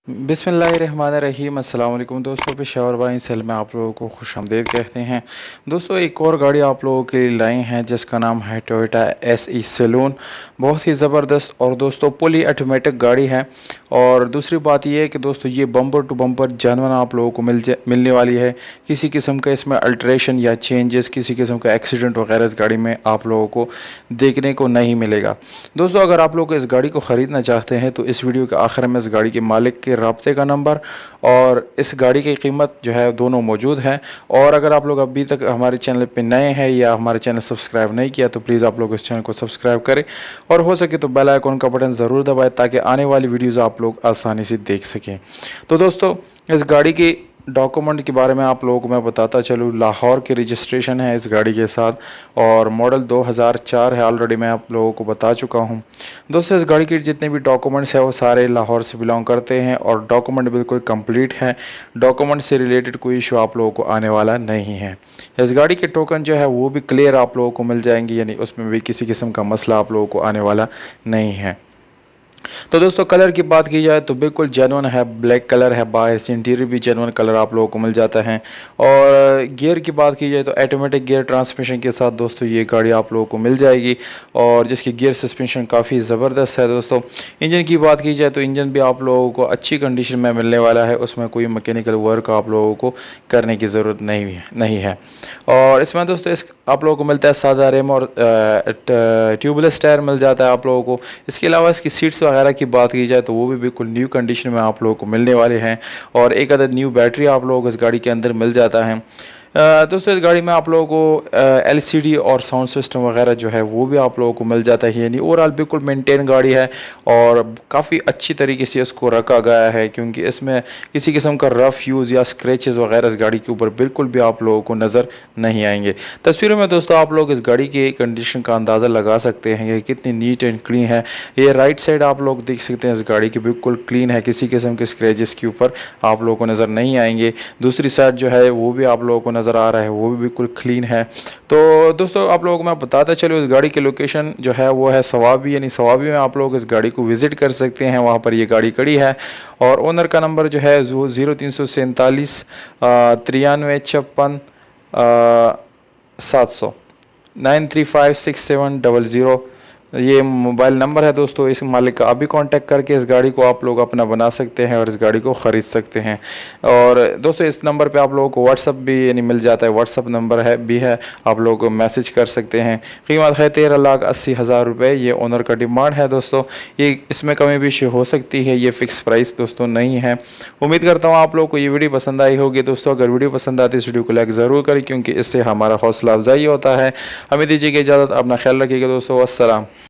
बिस्मिल्लाहिर्रहमानिर्रहीम। अस्सलाम वालेकुम दोस्तों, पेशावर बाई सेल में आप लोगों को खुशामदीद कहते हैं। दोस्तों, एक और गाड़ी आप लोगों के लिए लाई हैं जिसका नाम है टोयोटा एसई सैलून। बहुत ही ज़बरदस्त और दोस्तों फुली ऑटोमेटिक गाड़ी है। और दूसरी बात यह है कि दोस्तों ये बम्पर टू बम्पर जानवर आप लोगों को मिलने वाली है। किसी किस्म का इसमें अल्ट्रेशन या चेंजेस, किसी किस्म का एक्सीडेंट वगैरह इस गाड़ी में आप लोगों को देखने को नहीं मिलेगा। दोस्तों, अगर आप लोग इस गाड़ी को ख़रीदना चाहते हैं तो इस वीडियो के आखिर में इस गाड़ी के मालिक के राब्ते का नंबर और इस गाड़ी की कीमत जो है दोनों मौजूद हैं। और अगर आप लोग अभी तक हमारे चैनल पे नए हैं या हमारे चैनल सब्सक्राइब नहीं किया तो प्लीज़ आप लोग इस चैनल को सब्सक्राइब करें और हो सके तो बेल आइकन का बटन ज़रूर दबाएं ताकि आने वाली वीडियोज़ आप लोग आसानी से देख सकें। तो दोस्तों, इस गाड़ी की डॉक्यूमेंट के बारे में आप लोगों को मैं बताता चलूँ। लाहौर की रजिस्ट्रेशन है इस गाड़ी के साथ और मॉडल 2004 है। ऑलरेडी मैं आप लोगों को बता चुका हूं। दोस्तों, इस गाड़ी के जितने भी डॉक्यूमेंट्स हैं वो सारे लाहौर से बिलोंग करते हैं और डॉक्यूमेंट बिल्कुल कंप्लीट है। डॉक्यूमेंट से रिलेटेड कोई इशू आप लोगों को आने वाला नहीं है। इस गाड़ी के टोकन जो है वो भी क्लियर आप लोगों को मिल जाएंगे, यानी उसमें भी किसी किस्म का मसला आप लोगों को आने वाला नहीं है। तो दोस्तों, कलर की बात की जाए तो बिल्कुल जेन्युइन है, ब्लैक कलर है। बाहर से इंटीरियर भी जेन्युइन कलर आप लोगों को मिल जाता है। और गियर की बात की जाए तो ऑटोमेटिक गियर ट्रांसमिशन के साथ दोस्तों ये गाड़ी आप लोगों को मिल जाएगी और जिसकी गियर सस्पेंशन काफ़ी ज़बरदस्त है। दोस्तों, इंजन की बात की जाए तो इंजन भी आप लोगों को अच्छी कंडीशन में मिलने वाला है। उसमें कोई मैकेनिकल वर्क आप लोगों को करने की ज़रूरत नहीं है। और इसमें दोस्तों आप लोगों को मिलता है सादा रेम और ट्यूबलेस टायर मिल जाता है आप लोगों को। इसके अलावा इसकी सीट्स वगैरह की बात की जाए तो वो भी बिल्कुल न्यू कंडीशन में आप लोगों को मिलने वाले हैं और एक अदद न्यू बैटरी आप लोगों को इस गाड़ी के अंदर मिल जाता है। दोस्तों, इस गाड़ी में आप लोगों को एलसीडी और साउंड सिस्टम वगैरह जो है वो भी आप लोगों को मिल जाता है। यानी ओवरऑल बिल्कुल मेंटेन गाड़ी है और काफ़ी अच्छी तरीके से इसको रखा गया है क्योंकि इसमें किसी किस्म का रफ़ यूज़ या स्क्रैचेस वगैरह इस गाड़ी के ऊपर बिल्कुल भी आप लोगों को नज़र नहीं आएंगे। तस्वीरों में दोस्तों आप लोग इस गाड़ी की कंडीशन का अंदाज़ा लगा सकते हैं कि कितनी नीट एंड क्लीन है। ये राइट साइड आप लोग देख सकते हैं इस गाड़ी की बिल्कुल क्लीन है, किसी किस्म के स्क्रैचेस के ऊपर आप लोगों को नज़र नहीं आएंगे। दूसरी साइड जो है वो भी आप लोगों को नज़र आ रहा है, वो भी बिल्कुल क्लीन है। तो दोस्तों, आप लोगों को मैं बताता चलूँ इस गाड़ी की लोकेशन जो है वो है सवाबी, यानी सवाबी में आप लोग इस गाड़ी को विज़िट कर सकते हैं। वहाँ पर ये गाड़ी खड़ी है और ओनर का नंबर जो है 0347 9356 700 935670 ये मोबाइल नंबर है। दोस्तों, इस मालिक का अभी कांटेक्ट करके इस गाड़ी को आप लोग अपना बना सकते हैं और इस गाड़ी को ख़रीद सकते हैं। और दोस्तों, इस नंबर पे आप लोगों को व्हाट्सअप भी यानी मिल जाता है, व्हाट्सअप नंबर है आप लोग मैसेज कर सकते हैं। कीमत है 13,80,000 रुपये। ये ओनर का डिमांड है। दोस्तों, ये इसमें कमी बेशी हो सकती है, ये फ़िक्स प्राइस दोस्तों नहीं है। उम्मीद करता हूँ आप लोग को ये वीडियो पसंद आई होगी। दोस्तों, अगर वीडियो पसंद आती है इस वीडियो को लाइक ज़रूर करें क्योंकि इससे हमारा हौसला अफजाई होता है। हमें दीजिएगा इजाज़त, अपना ख्याल रखिएगा दोस्तों। अस्सलाम।